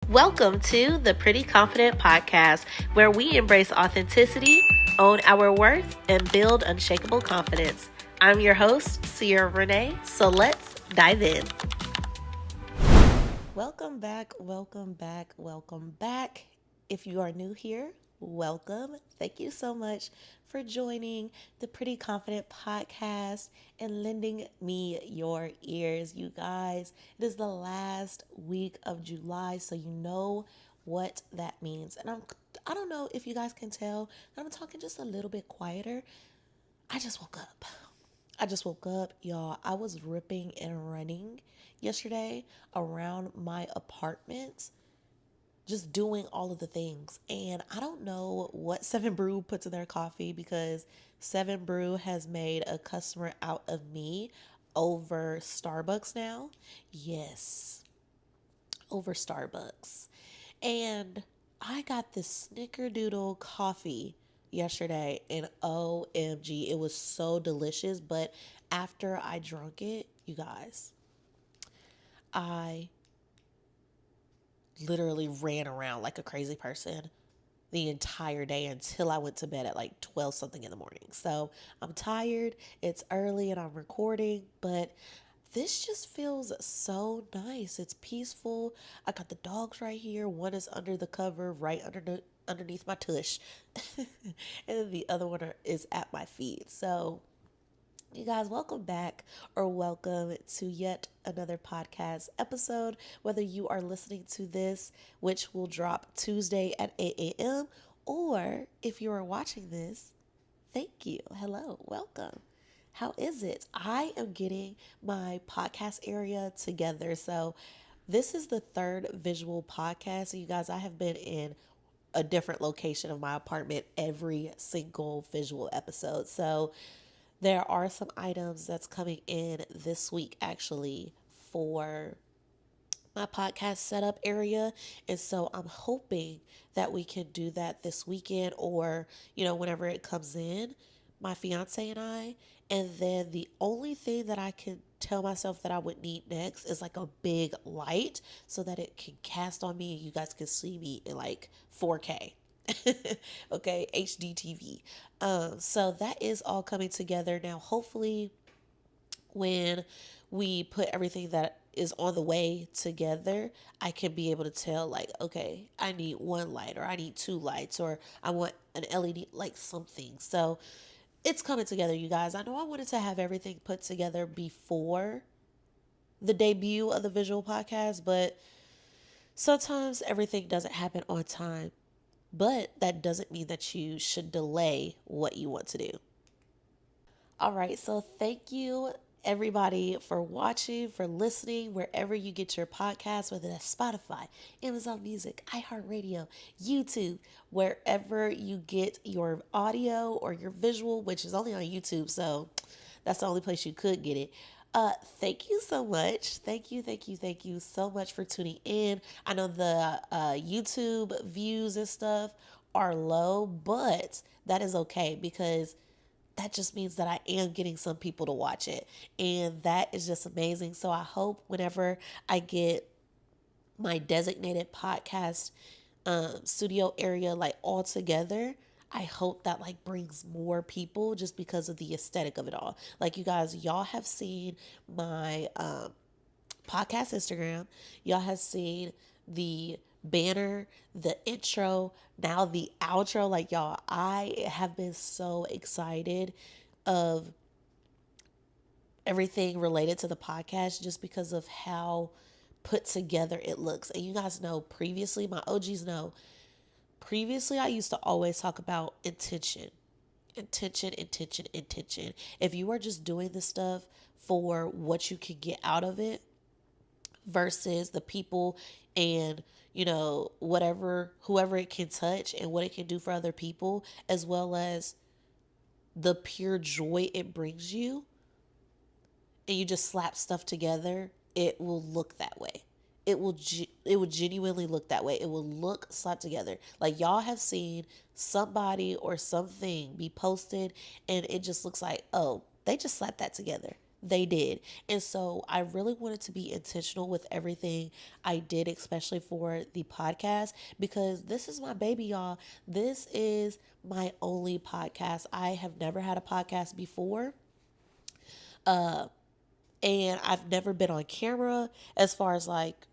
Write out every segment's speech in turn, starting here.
Welcome to the Pretty Confident Podcast, where we embrace authenticity, own our worth, and build unshakable confidence. I'm your host, Sierra Renee, so let's dive in. Welcome back. If you are new here, welcome. Thank you so much for joining the Pretty Confident Podcast and lending me your ears. You guys, it is the last week of July, so you know what that means. And I don't know if you guys can tell, I'm talking just a little bit quieter. I just woke up, y'all. I was ripping and running yesterday around my apartment, just doing all of the things. And I don't know what Seven Brew puts in their coffee, because Seven Brew has made a customer out of me over Starbucks now. Yes, over Starbucks. And I got this snickerdoodle coffee yesterday, and OMG, it was so delicious. But after I drank it, you guys, I literally ran around like a crazy person the entire day until I went to bed at like 12 something in the morning. So I'm tired, it's early, and I'm recording, but this just feels so nice. It's peaceful. I got the dogs right here. One is under the cover, right underneath my tush. And then the other one is at my feet. So you guys, welcome back, or welcome to yet another podcast episode. Whether you are listening to this, which will drop Tuesday at 8 a.m., or if you are watching this, thank you. Hello, welcome. How is it? I am getting my podcast area together. So this is the third visual podcast. So you guys, I have been in a different location of my apartment every single visual episode. So there are some items that's coming in this week actually for my podcast setup area. And so I'm hoping that we can do that this weekend, or, whenever it comes in, my fiance and I. And then the only thing that I can tell myself that I would need next is like a big light so that it can cast on me and you guys can see me in like 4K. Okay, HD TV. So that is all coming together now. Hopefully, when we put everything that is on the way together, I can be able to tell, like, okay, I need one light, or I need two lights, or I want an LED, like something. So it's coming together, you guys. I know I wanted to have everything put together before the debut of the visual podcast, but sometimes everything doesn't happen on time. But that doesn't mean that you should delay what you want to do. All right, so thank you everybody for watching, for listening, wherever you get your podcast, whether that's Spotify, Amazon Music, iHeartRadio, YouTube, wherever you get your audio or your visual, which is only on YouTube, so that's the only place you could get it. Thank you so much. Thank you so much for tuning in. I know the YouTube views and stuff are low, but that is okay, because that just means that I am getting some people to watch it. And that is just amazing. So I hope whenever I get my designated podcast studio area like all together, I hope that like brings more people, just because of the aesthetic of it all. Like, you guys, y'all have seen my podcast Instagram. Y'all have seen the banner, the intro, now the outro. Like, y'all, I have been so excited of everything related to the podcast, just because of how put together it looks. And you guys know, previously, my OGs know, previously I used to always talk about intention. Intention. If you are just doing this stuff for what you can get out of it, versus the people and, whoever it can touch and what it can do for other people, as well as the pure joy it brings you, and you just slap stuff together, it will look that way. It will genuinely look that way. It will look slapped together. Like, y'all have seen somebody or something be posted, and it just looks like, oh, they just slapped that together. They did. And so I really wanted to be intentional with everything I did, especially for the podcast, because this is my baby, y'all. This is my only podcast. I have never had a podcast before. And I've never been on camera as far as like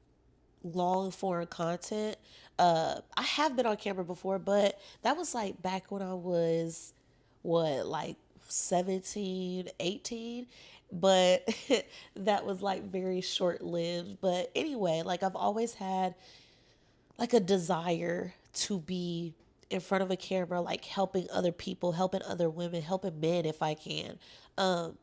long form content. I have been on camera before, but that was like back when I was what, like 17, 18. But that was like very short lived. But anyway, like I've always had like a desire to be in front of a camera, like helping other people, helping other women, helping men if I can. And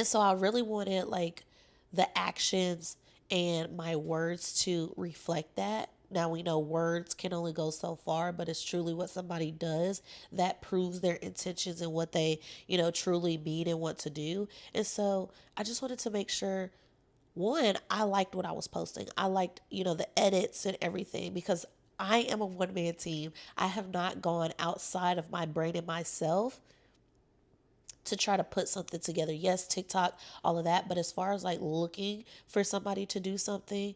so I really wanted like the actions and my words to reflect that. Now we know words can only go so far, but it's truly what somebody does that proves their intentions and what they, truly mean and want to do. And so I just wanted to make sure, one, I liked what I was posting. I liked, the edits and everything, because I am a one man team. I have not gone outside of my brain and myself to try to put something together. Yes, TikTok, all of that. But as far as like looking for somebody to do something,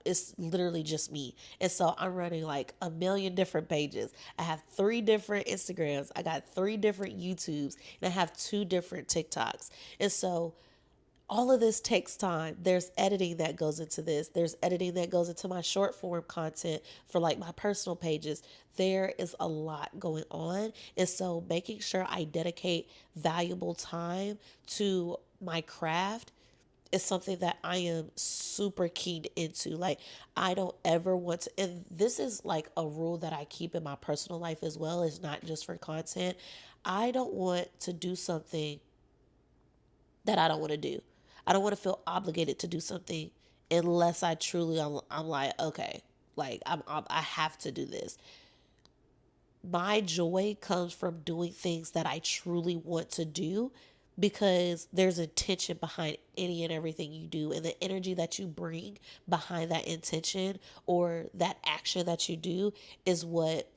it's literally just me. And so I'm running like a million different pages. I have 3 different Instagrams. I got 3 different YouTubes, and I have 2 different TikToks. And so all of this takes time. There's editing that goes into this. There's editing that goes into my short form content for like my personal pages. There is a lot going on. And so making sure I dedicate valuable time to my craft is something that I am super keen into. Like, I don't ever want to, and this is like a rule that I keep in my personal life as well, is not just for content. I don't want to do something that I don't want to do. I don't want to feel obligated to do something unless I truly, I'm like, okay, like I have to do this. My joy comes from doing things that I truly want to do, because there's intention behind any and everything you do, and the energy that you bring behind that intention or that action that you do is what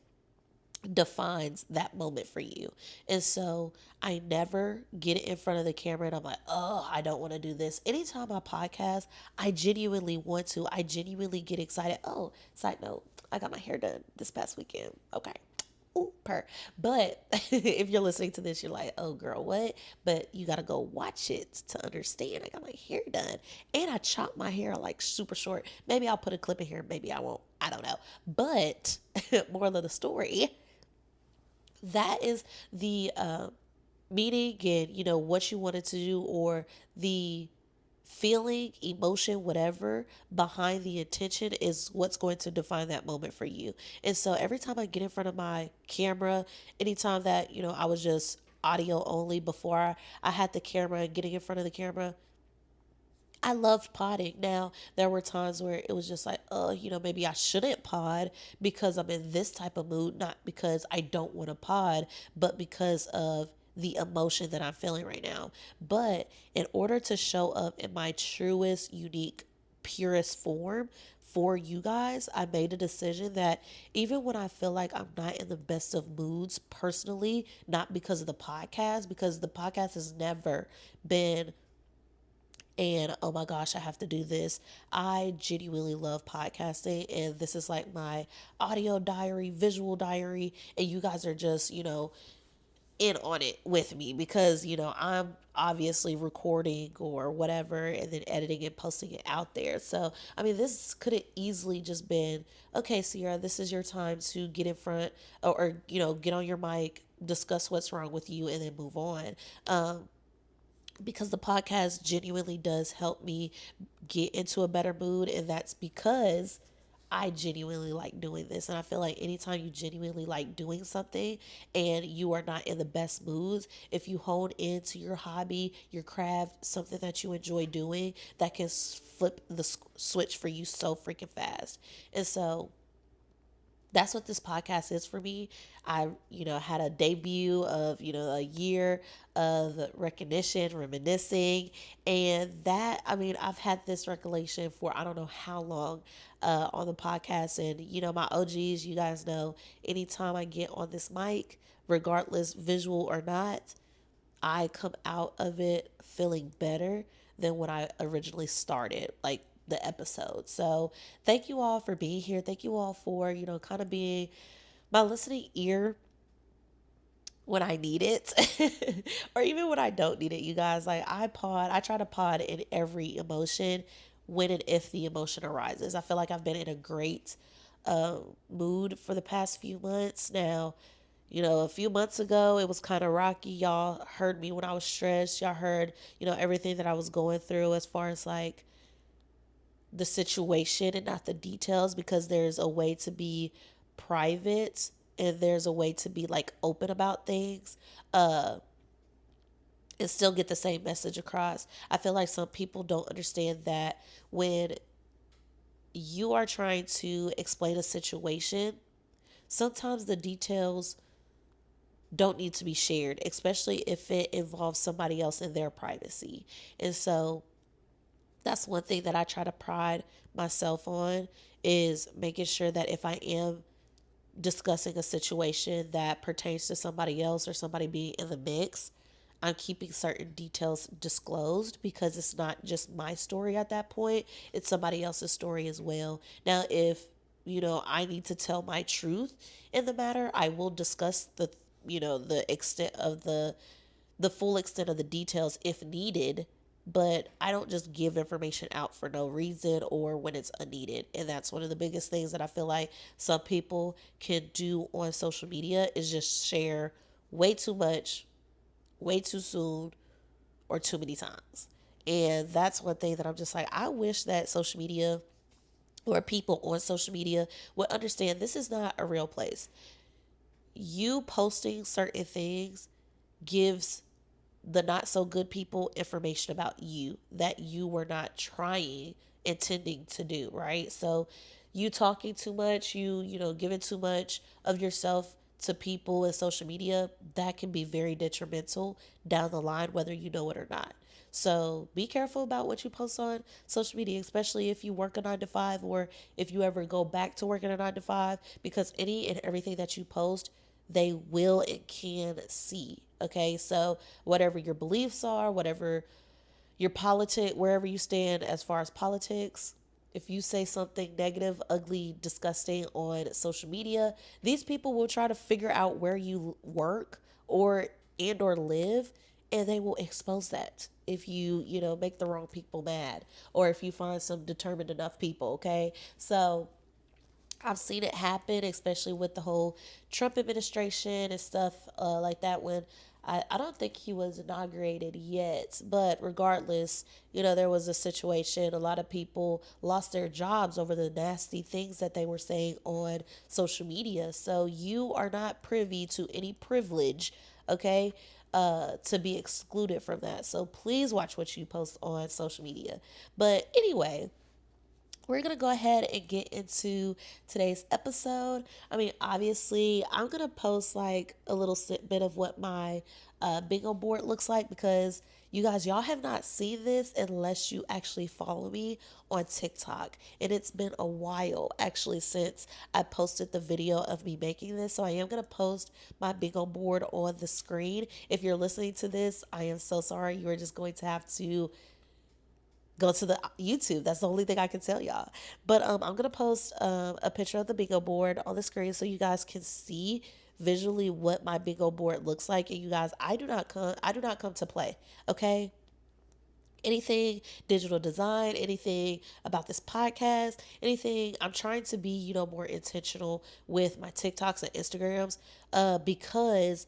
defines that moment for you. And so I never get in front of the camera and I'm like, oh, I don't want to do this. Anytime I podcast, I genuinely want to. I genuinely get excited. Oh, side note, I got my hair done this past weekend. Okay. Ooh, per. But if you're listening to this, you're like, oh, girl, what? But you got to go watch it to understand. I got my hair done. And I chopped my hair like super short. Maybe I'll put a clip in here. Maybe I won't. I don't know. But moral of the story, that is the meaning and what you wanted to do, or the feeling, emotion, whatever behind the intention is what's going to define that moment for you. And so every time I get in front of my camera, anytime that I was just audio only before I had the camera and getting in front of the camera, I loved podding. Now, there were times where it was just like, oh, maybe I shouldn't pod because I'm in this type of mood, not because I don't want to pod, but because of the emotion that I'm feeling right now. But in order to show up in my truest, unique, purest form for you guys, I made a decision that even when I feel like I'm not in the best of moods personally, not because of the podcast, because the podcast has never been, and oh my gosh, I have to do this. I genuinely love podcasting, and this is like my audio diary, visual diary, and you guys are just, in on it with me, because, I'm obviously recording or whatever and then editing and posting it out there. So, I mean, this could have easily just been, okay, Sierra, this is your time to get in front, or get on your mic, discuss what's wrong with you, and then move on. Because the podcast genuinely does help me get into a better mood, and that's because I genuinely like doing this. And I feel like anytime you genuinely like doing something and you are not in the best moods, if you hone into your hobby, your craft, something that you enjoy doing, that can flip the switch for you so freaking fast. And so that's what this podcast is for me. I, had a debut of, a year of recognition, reminiscing, and that, I mean, I've had this recollection for I don't know how long on the podcast. And, my OGs, you guys know, anytime I get on this mic, regardless visual or not, I come out of it feeling better than when I originally started, like the episode. So thank you all for being here. Thank you all for, kind of being my listening ear when I need it or even when I don't need it, you guys. Like I try to pod in every emotion when and if the emotion arises. I feel like I've been in a great mood for the past few months now. A few months ago, it was kind of rocky. Y'all heard me when I was stressed. Y'all heard, everything that I was going through as far as like the situation and not the details, because there's a way to be private and there's a way to be like open about things uh and still get the same message across. I feel like some people don't understand that when you are trying to explain a situation, sometimes the details don't need to be shared, especially if it involves somebody else in their privacy. And so that's one thing that I try to pride myself on, is making sure that if I am discussing a situation that pertains to somebody else or somebody being in the mix, I'm keeping certain details disclosed, because it's not just my story at that point, it's somebody else's story as well. Now, if I need to tell my truth in the matter, I will discuss the extent of the full extent of the details if needed, but I don't just give information out for no reason or when it's unneeded. And that's one of the biggest things that I feel like some people can do on social media, is just share way too much, way too soon, or too many times. And that's one thing that I'm just like, I wish that social media or people on social media would understand this is not a real place. You posting certain things gives the not so good people information about you that you were not intending to do, right? So you talking too much, giving too much of yourself to people in social media, that can be very detrimental down the line, whether you know it or not. So be careful about what you post on social media, especially if you work a 9 to 5, or if you ever go back to working a 9 to 5, because any and everything that you post, they will and can see. Okay, so whatever your beliefs are, whatever your politic, wherever you stand as far as politics, if you say something negative, ugly, disgusting on social media, these people will try to figure out where you work or live, and they will expose that if you make the wrong people mad, or if you find some determined enough people. Okay, so I've seen it happen, especially with the whole Trump administration and stuff like that. When I don't think he was inaugurated yet, but regardless, there was a situation. A lot of people lost their jobs over the nasty things that they were saying on social media. So you are not privy to any privilege, okay? To be excluded from that. So please watch what you post on social media. But anyway, we're going to go ahead and get into today's episode. I mean, obviously, I'm going to post like a little bit of what my bingo board looks like, because you guys, y'all have not seen this unless you actually follow me on TikTok. And it's been a while actually since I posted the video of me making this. So I am going to post my bingo board on the screen. If you're listening to this, I am so sorry. You are just going to have to go to the YouTube. That's the only thing I can tell y'all. But I'm gonna post a picture of the bingo board on the screen so you guys can see visually what my bingo board looks like. And you guys, I do not come to play. Okay. Anything digital design, anything about this podcast, anything, I'm trying to be, more intentional with my TikToks and Instagrams, because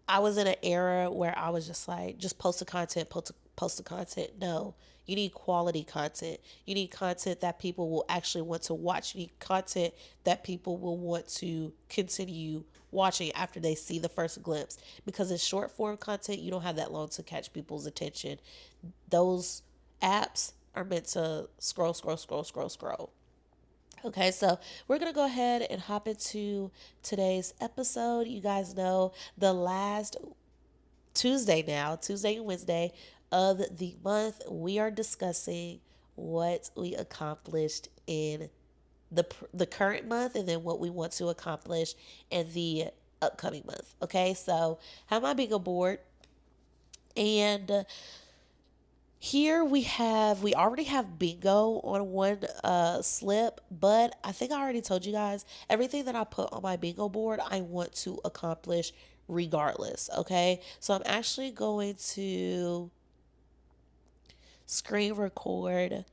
I was in an era where I was just like, just post the content, post the content. No, you need quality content. You need content that people will actually want to watch. You need content that people will want to continue watching after they see the first glimpse. Because in short form content, you don't have that long to catch people's attention. Those apps are meant to scroll, scroll, scroll, scroll, scroll. Okay, so we're going to go ahead and hop into today's episode. You guys know the last Tuesday now, Tuesday and Wednesday of the month, we are discussing what we accomplished in the current month, and then what we want to accomplish in the upcoming month. Okay, so have my bingo board. And here we already have bingo on one slip, but I think I already told you guys everything that I put on my bingo board I want to accomplish regardless. Okay, so I'm actually going to screen record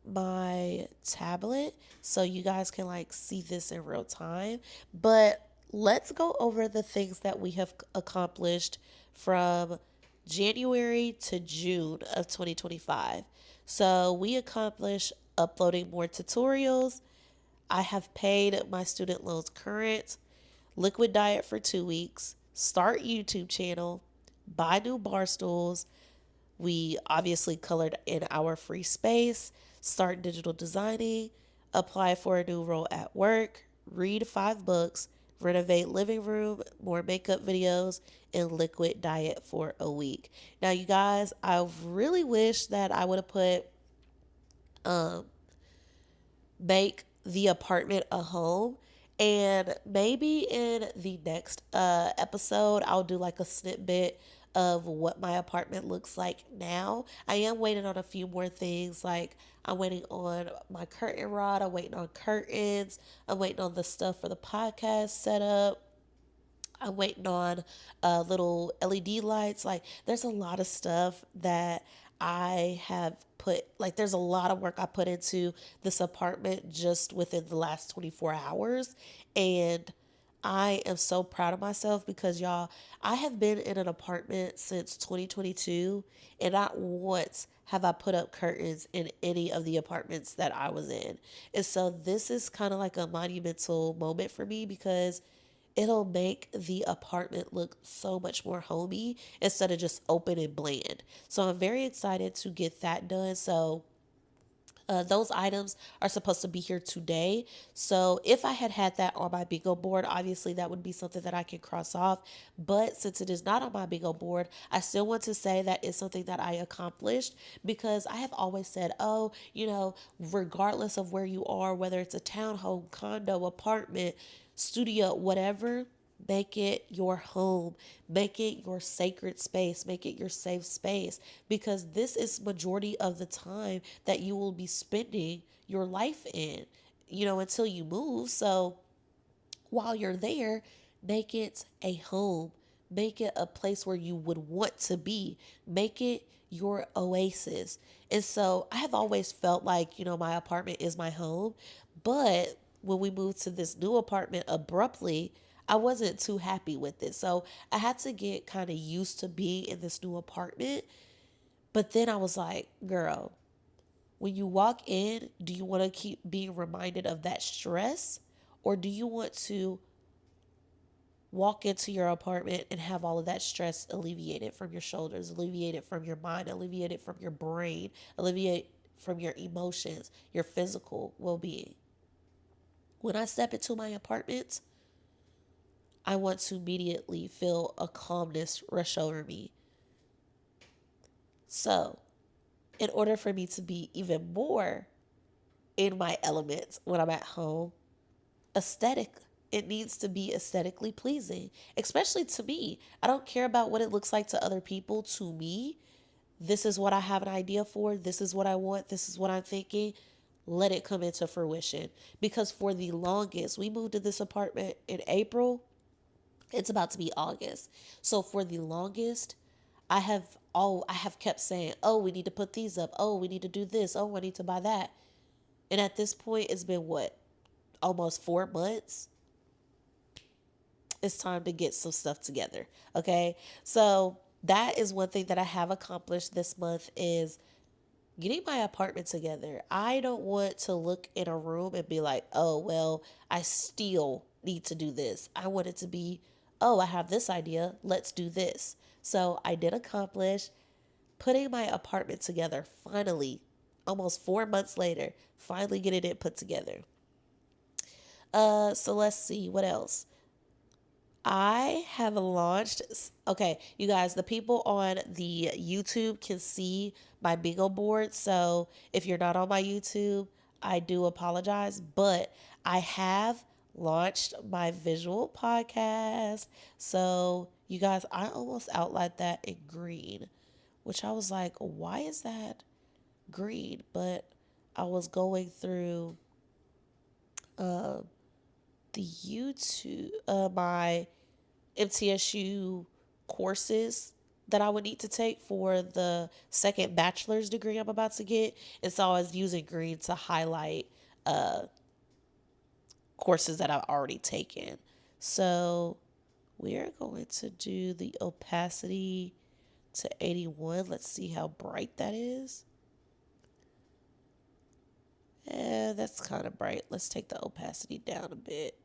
my tablet so you guys can like see this in real time. But let's go over the things that we have accomplished from January to June of 2025. So we accomplished uploading more tutorials. I have paid my student loans current, liquid diet for 2 weeks, start YouTube channel, buy new bar stools, we obviously colored in our free space, start digital designing, apply for a new role at work, read 5 books, renovate living room, more makeup videos, and liquid diet for a week. Now, you guys, I really wish that I would have put make the apartment a home. And maybe in the next episode, I'll do like a snippet of what my apartment looks like now. I am waiting on a few more things. Like, I'm waiting on my curtain rod, I'm waiting on curtains, I'm waiting on the stuff for the podcast setup. I'm waiting on little LED lights. Like, there's a lot of stuff that I have put, like, there's a lot of work I put into this apartment just within the last 24 hours. And I am so proud of myself because, y'all, I have been in an apartment since 2022, and not once have I put up curtains in any of the apartments that I was in. And so this is kind of like a monumental moment for me because it'll make the apartment look so much more homey instead of just open and bland. So I'm very excited to get that done. So those items are supposed to be here today. So if I had had that on my bingo board, obviously that would be something that I can cross off. But since it is not on my bingo board, I still want to say that it's something that I accomplished because I have always said, oh, regardless of where you are, whether it's a townhome, condo, apartment, studio, whatever, make it your home. Make it your sacred space. Make it your safe space because this is majority of the time that you will be spending your life in, until you move. So while you're there, make it a home. Make it a place where you would want to be. Make it your oasis. And so I have always felt like, my apartment is my home. But when we moved to this new apartment abruptly, I wasn't too happy with it. So I had to get kind of used to being in this new apartment. But then I was like, girl, when you walk in, do you want to keep being reminded of that stress? Or do you want to walk into your apartment and have all of that stress alleviated from your shoulders, alleviated from your mind, alleviated from your brain, alleviate from your emotions, your physical well being? When I step into my apartment, I want to immediately feel a calmness rush over me. So, in order for me to be even more in my element when I'm at home, aesthetic, it needs to be aesthetically pleasing, especially to me. I don't care about what it looks like to other people. To me, this is what I have an idea for. This is what I want. This is what I'm thinking. Let it come into fruition. Because for the longest, we moved to this apartment in April. It's about to be August. So for the longest, I have kept saying, "Oh, we need to put these up. Oh, we need to do this. Oh, I need to buy that." And at this point, it's been what? Almost 4 months. It's time to get some stuff together. Okay? So, that is one thing that I have accomplished this month is getting my apartment together. I don't want to look in a room and be like, "Oh, well, I still need to do this." I want it to be, "Oh, I have this idea. Let's do this." So, I did accomplish putting my apartment together finally, almost 4 months later, finally getting it put together. So let's see what else. I have launched. Okay, you guys, the people on the YouTube can see my bingo board. So if you're not on my YouTube, I do apologize, but I have launched my visual podcast. So you guys, I almost outlined that in green. which I was like, why is that green? But I was going through uh, the YouTube, my MTSU courses that I would need to take for the second bachelor's degree I'm about to get. And so I was using green to highlight uh, courses that I've already taken. So we are going to do the opacity to 81. Let's see how bright that is. That's kind of bright. Let's take the opacity down a bit.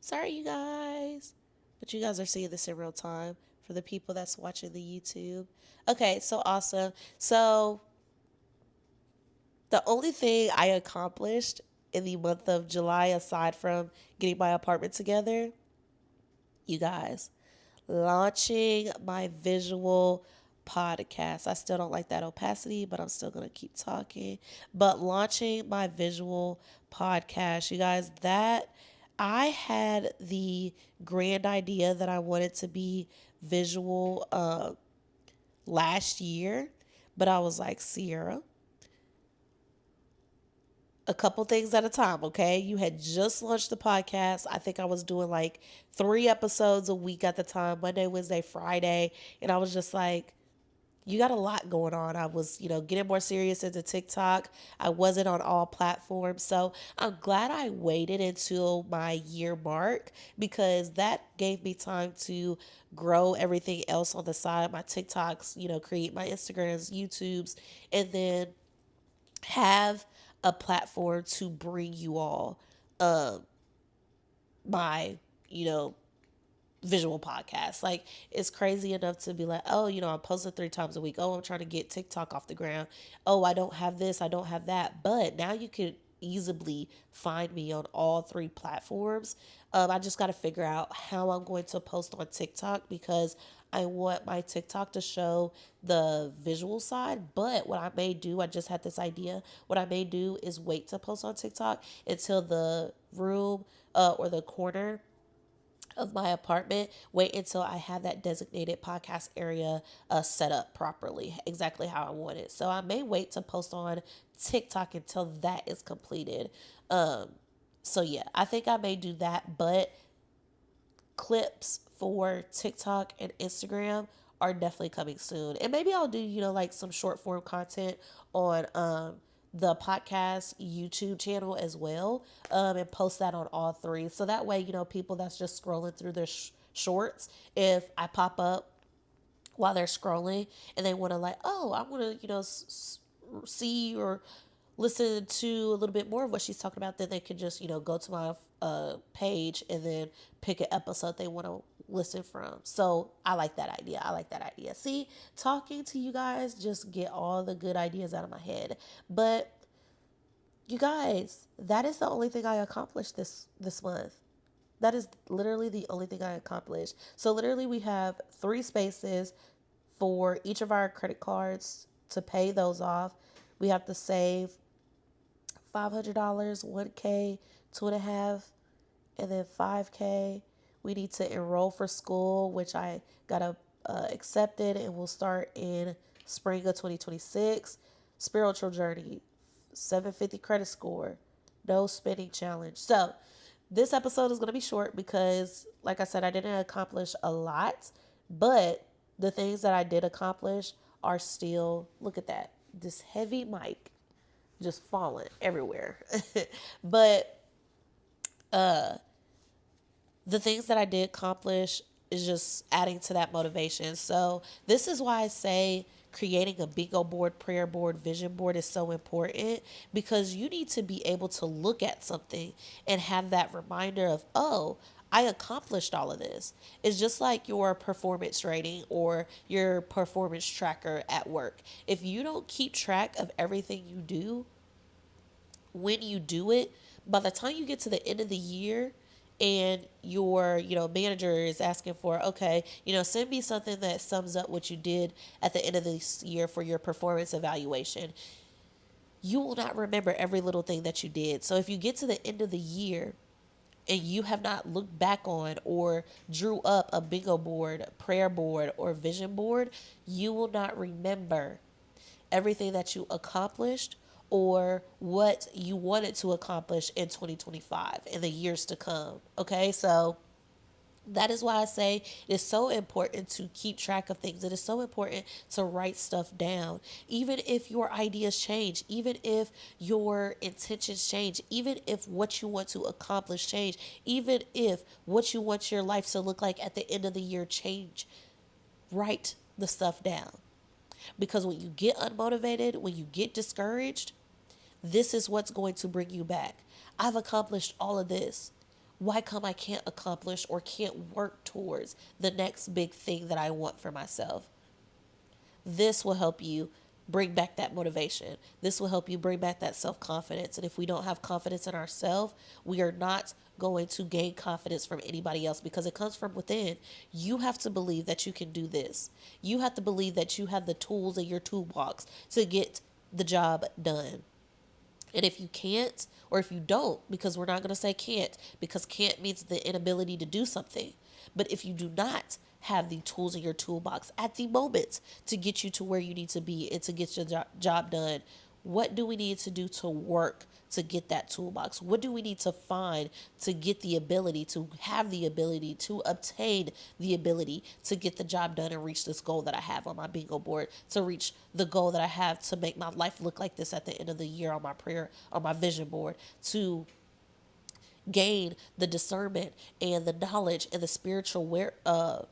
Sorry, you guys. But you guys are seeing this in real time for the people that's watching the YouTube. Okay, so awesome. So the only thing I accomplished in the month of July, aside from getting my apartment together, you guys, launching my visual podcast. I still don't like that opacity, but I'm still going to keep talking. But launching my visual podcast, you guys, that I had the grand idea that I wanted to be visual last year, but I was like, Sierra, a couple things at a time, okay? You had just launched the podcast. I think I was doing like 3 episodes a week at the time, Monday, Wednesday, Friday. And I was just like, you got a lot going on. I was, getting more serious into TikTok. I wasn't on all platforms. So I'm glad I waited until my year mark because that gave me time to grow everything else on the side, my TikToks, create my Instagrams, YouTubes, and then have a platform to bring you all um my, you know, visual podcast. Like it's crazy enough to be like, oh, I'm posting 3 times a week. Oh, I'm trying to get TikTok off the ground. Oh, I don't have this, I don't have that. But now you could easily find me on all 3 platforms. I just got to figure out how I'm going to post on TikTok because I want my TikTok to show the visual side. But what I may do, I just had this idea. What I may do is wait to post on TikTok until the room or the corner of my apartment, wait until I have that designated podcast area set up properly, exactly how I want it. So I may wait to post on TikTok until that is completed. Um, so yeah, I think I may do that, but clips for TikTok and Instagram are definitely coming soon. And maybe I'll do, like some short form content on the podcast YouTube channel as well, and post that on all 3. So that way, people that's just scrolling through their shorts, if I pop up while they're scrolling and they want to like, oh, I want to, see or listen to a little bit more of what she's talking about, then they can just, go to my page and then pick an episode they want to listen from. So I like that idea. I like that idea. See, talking to you guys just get all the good ideas out of my head. But you guys, that is the only thing I accomplished this month. That is literally the only thing I accomplished. So literally we have 3 spaces for each of our credit cards to pay those off. We have to save $500, 1K, 2.5, and then 5K. We need to enroll for school, which I got accepted and will start in spring of 2026. Spiritual journey, 750 credit score, no spending challenge. So this episode is going to be short because, like I said, I didn't accomplish a lot, but the things that I did accomplish are still, look at that, this heavy mic just falling everywhere. But the things that I did accomplish is just adding to that motivation. So this is why I say creating a bingo board, prayer board, vision board is so important because you need to be able to look at something and have that reminder of, oh, I accomplished all of this. It's just like your performance rating or your performance tracker at work. If you don't keep track of everything you do, when you do it, by the time you get to the end of the year and your, manager is asking for, okay, send me something that sums up what you did at the end of this year for your performance evaluation, you will not remember every little thing that you did. So if you get to the end of the year and you have not looked back on or drew up a bingo board, prayer board, or vision board, you will not remember everything that you accomplished or what you wanted to accomplish in 2025 and the years to come. Okay, so that is why I say it's so important to keep track of things. It is so important to write stuff down. Even if your ideas change, even if your intentions change, even if what you want to accomplish change, even if what you want your life to look like at the end of the year change, write the stuff down. Because when you get unmotivated, when you get discouraged, this is what's going to bring you back. I've accomplished all of this. Why come I can't accomplish or can't work towards the next big thing that I want for myself? This will help you bring back that motivation. This will help you bring back that self confidence. And if we don't have confidence in ourselves, we are not going to gain confidence from anybody else because it comes from within. You have to believe that you can do this. You have to believe that you have the tools in your toolbox to get the job done. And if you can't, or if you don't, because we're not going to say can't, because can't means the inability to do something. But if you do not have the tools in your toolbox at the moment to get you to where you need to be and to get your job done, what do we need to do to work to get that toolbox? What do we need to find to get the ability, to have the ability, to obtain the ability to get the job done and reach this goal that I have on my bingo board, to reach the goal that I have to make my life look like this at the end of the year on my prayer, on my vision board, to gain the discernment and the knowledge and the spiritual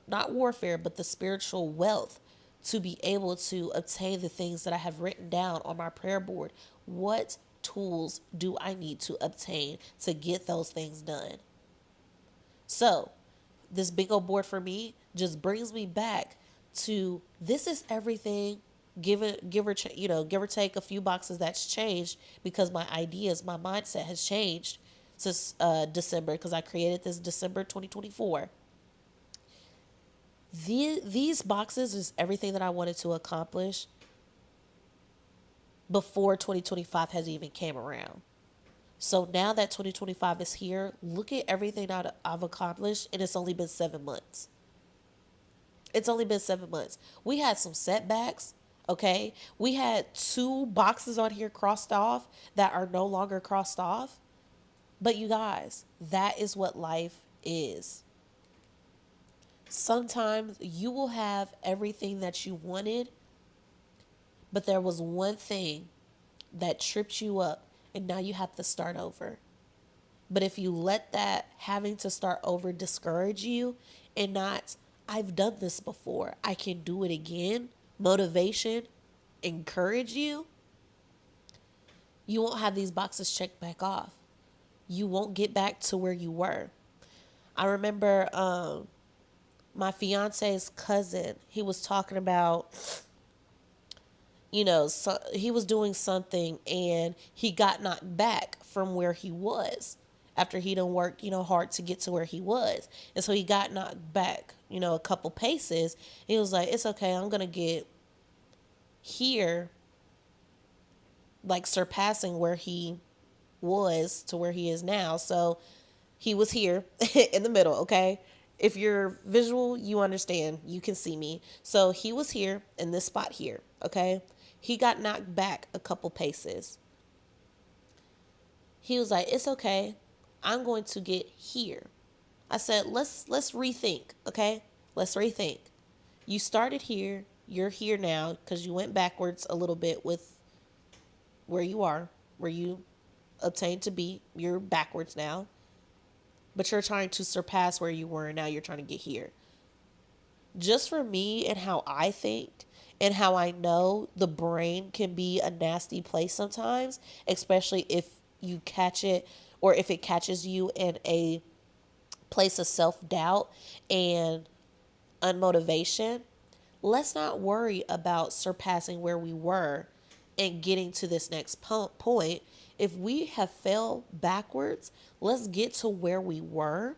not warfare, but the spiritual wealth to be able to obtain the things that I have written down on my prayer board. What tools do I need to obtain to get those things done? So, this bingo board for me just brings me back to this is everything. Give or take a few boxes that's changed because my ideas, my mindset has changed since December, because I created this December 2024. These boxes is everything that I wanted to accomplish before 2025 has even came around. So now that 2025 is here, look at everything that I've accomplished, and it's only been 7 months. It's only been 7 months. We had some setbacks, okay? We had 2 boxes on here crossed off that are no longer crossed off. But you guys, that is what life is. Sometimes you will have everything that you wanted, but there was one thing that tripped you up, and now you have to start over. But if you let that having to start over discourage you and not, I've done this before, I can do it again, motivation, encourage you, you won't have these boxes checked back off. You won't get back to where you were. I remember my fiance's cousin, he was talking about, so he was doing something and he got knocked back from where he was after he done worked, hard to get to where he was. And so he got knocked back, a couple paces. He was like, it's okay, I'm going to get here, like surpassing where he was to where he is now. So he was here in the middle, okay? If you're visual, you understand. You can see me. So he was here in this spot here, okay? He got knocked back a couple paces. He was like, "It's okay. I'm going to get here." I said, "Let's rethink, okay? Let's rethink. You started here. You're here now because you went backwards a little bit with where you are, where you obtained to be. You're backwards now. But you're trying to surpass where you were, and now you're trying to get here." Just for me and how I think and how I know the brain can be a nasty place sometimes, especially if you catch it or if it catches you in a place of self-doubt and unmotivation. Let's not worry about surpassing where we were and getting to this next point. If we have fell backwards, let's get to where we were,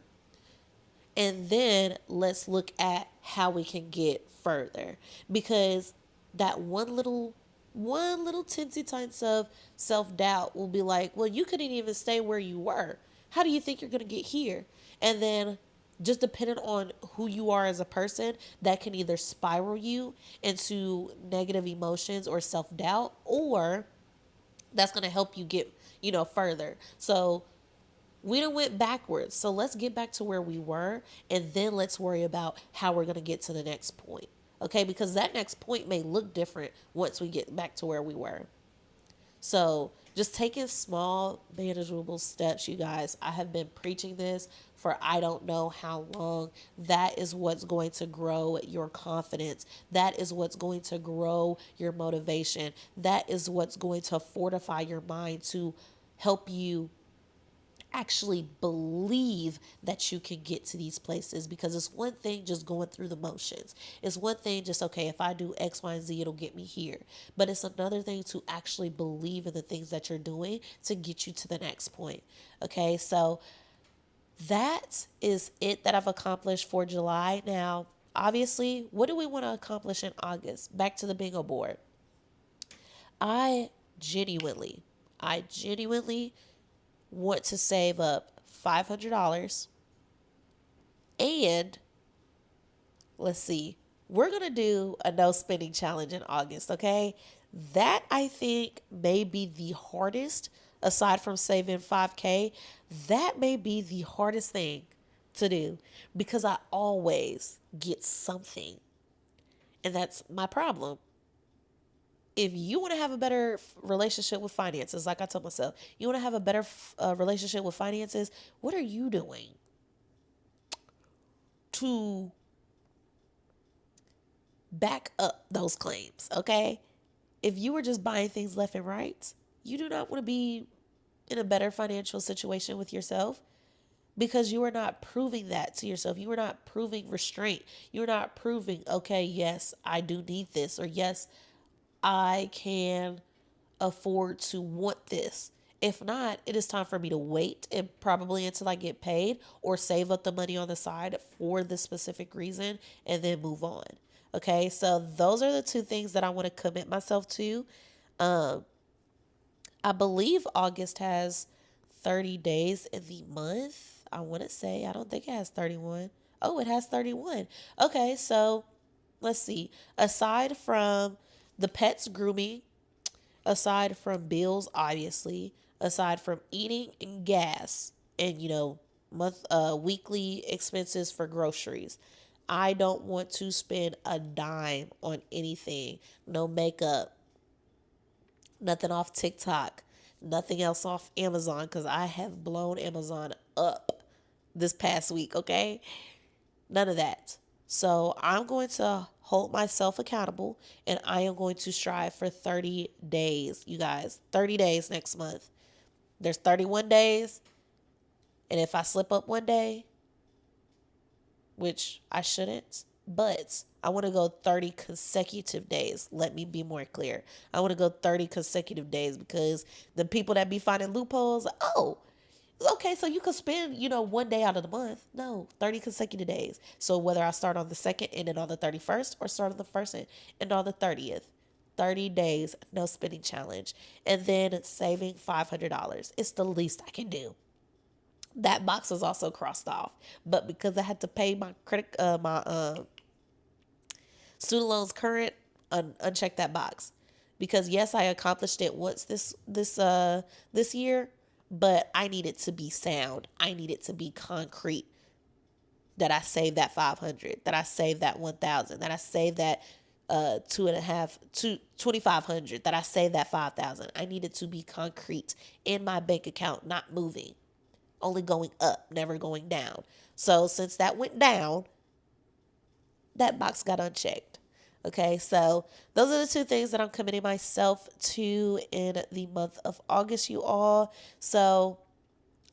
and then let's look at how we can get further. Because that one little tinsy tines of self-doubt will be like, well, you couldn't even stay where you were. How do you think you're going to get here? And then just depending on who you are as a person, that can either spiral you into negative emotions or self-doubt, or that's going to help you get, further. So we done went backwards. So let's get back to where we were, and then let's worry about how we're going to get to the next point. Okay? Because that next point may look different once we get back to where we were. So just taking small, manageable steps, you guys. I have been preaching this for I don't know how long. That is what's going to grow your confidence. That is what's going to grow your motivation. That is what's going to fortify your mind to help you actually believe that you can get to these places, because it's one thing just going through the motions. It's one thing just, okay, if I do X, Y, and Z, it'll get me here. But it's another thing to actually believe in the things that you're doing to get you to the next point. Okay, so that is it that I've accomplished for July. Now, obviously, what do we want to accomplish in August? Back to the bingo board. I genuinely, I genuinely want to save up $500, and let's see, we're going to do a no spending challenge in August, okay? That I think may be the hardest, aside from saving 5K, that may be the hardest thing to do, because I always get something. And that's my problem. If you want to have a better relationship with finances, like I told myself, you want to have a better relationship with finances, what are you doing to back up those claims? Okay, if you were just buying things left and right, you do not want to be in a better financial situation with yourself, because you are not proving that to yourself. You are not proving restraint. You're not proving, okay, yes, I do need this, or yes, I can afford to want this. If not, it is time for me to wait, and probably until I get paid, or save up the money on the side for this specific reason, and then move on. Okay, so those are the two things that I want to commit myself to. Um, I believe August has 30 days in the month. I want to say, I don't think it has 31. Oh, it has 31. Okay, so let's see. Aside from the pets grooming, aside from bills, obviously, aside from eating and gas, and weekly expenses for groceries, I don't want to spend a dime on anything. No makeup, nothing off TikTok, nothing else off Amazon, because I have blown Amazon up this past week. Okay, none of that. So I'm going to hold myself accountable, and I am going to strive for 30 days, you guys. 30 days next month. There's 31 days. And if I slip up one day, which I shouldn't, but I want to go 30 consecutive days. Let me be more clear. I want to go 30 consecutive days, because the people that be finding loopholes, oh, okay, so you could spend, one day out of the month. No, 30 consecutive days. So whether I start on the 2nd and end on the 31st, or start on the 1st and end on the 30th, 30 days, no spending challenge. And then saving $500. It's the least I can do. That box was also crossed off. But because I had to pay my student loans current, uncheck that box, because yes, I accomplished it once this year, but I need it to be sound. I need it to be concrete, that I saved that 500, that I saved that 1,000, that I saved that 2,500, that I saved that 5,000. I need it to be concrete in my bank account, not moving, only going up, never going down. So since that went down, that box got unchecked. Okay, so those are the two things that I'm committing myself to in the month of August, you all. So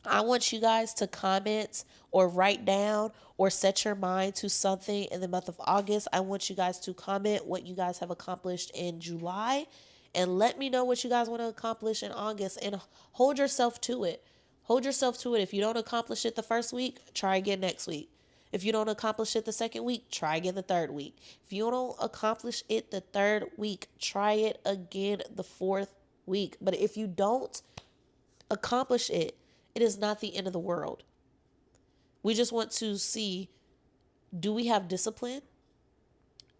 I want you guys to comment or write down or set your mind to something in the month of August. I want you guys to comment what you guys have accomplished in July, and let me know what you guys want to accomplish in August, and hold yourself to it. Hold yourself to it. If you don't accomplish it the first week, try again next week. If you don't accomplish it the second week, try again the third week. If you don't accomplish it the third week, try it again the fourth week. But if you don't accomplish it it is not the end of the world. We just want to see, do we have discipline?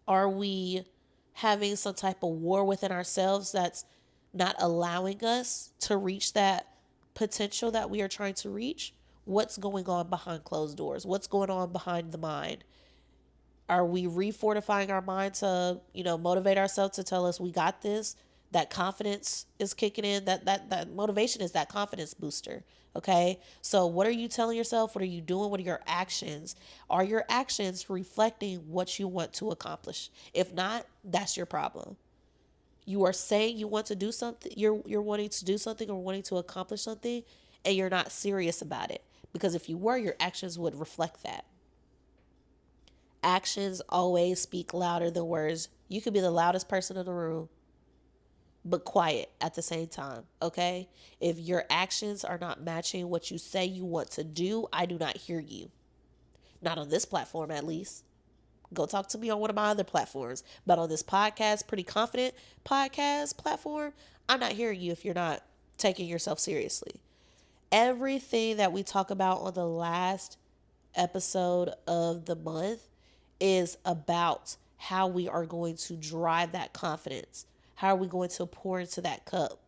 Are we having some type of war within ourselves that's not allowing us to reach that potential that we are trying to reach? What's going on behind closed doors? What's going on behind the mind? Are we refortifying our mind to, motivate ourselves to tell us we got this? That confidence is kicking in. That motivation is that confidence booster. Okay. So what are you telling yourself? What are you doing? What are your actions? Are your actions reflecting what you want to accomplish? If not, that's your problem. You are saying you want to do something, you're wanting to do something or wanting to accomplish something, and you're not serious about it. Because if you were, your actions would reflect that. Actions always speak louder than words. You could be the loudest person in the room, but quiet at the same time, okay? If your actions are not matching what you say you want to do, I do not hear you. Not on this platform, at least. Go talk to me on one of my other platforms. But on this podcast, Pretty Confident podcast platform, I'm not hearing you if you're not taking yourself seriously. Everything that we talk about on the last episode of the month is about how we are going to drive that confidence. How are we going to pour into that cup?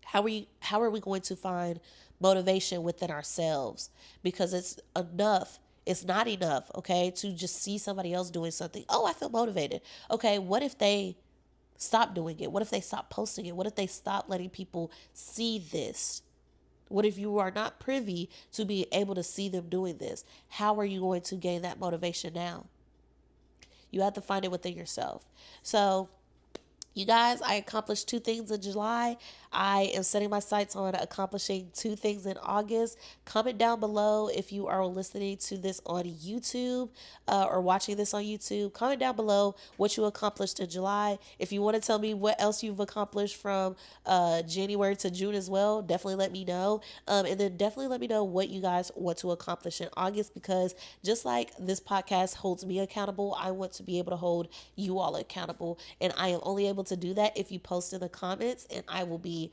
How are we going to find motivation within ourselves? Because it's enough. It's not enough, okay, to just see somebody else doing something. Oh, I feel motivated. Okay, what if they stop doing it? What if they stop posting it? What if they stop letting people see this? What if you are not privy to be able to see them doing this? How are you going to gain that motivation now? You have to find it within yourself. So, you guys, I accomplished 2 things in July. I am setting my sights on accomplishing 2 things in August. Comment down below if you are listening to this on YouTube or watching this on YouTube. Comment down below what you accomplished in July. If you want to tell me what else you've accomplished from January to June as well, definitely let me know. And then definitely let me know what you guys want to accomplish in August, because just like this podcast holds me accountable, I want to be able to hold you all accountable. And I am only able to do that if you post in the comments, and I will be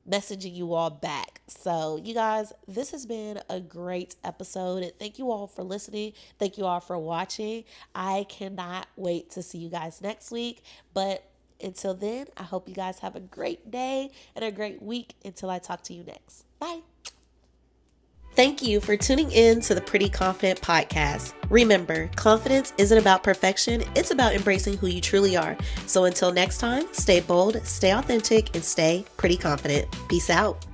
messaging you all back. So you guys, this has been a great episode, and thank you all for listening. Thank you all for watching. I cannot wait to see you guys next week, but until then, I hope you guys have a great day and a great week until I talk to you next. Bye. Thank you for tuning in to the Pretty Confident Podcast. Remember, confidence isn't about perfection, it's about embracing who you truly are. So until next time, stay bold, stay authentic, and stay pretty confident. Peace out.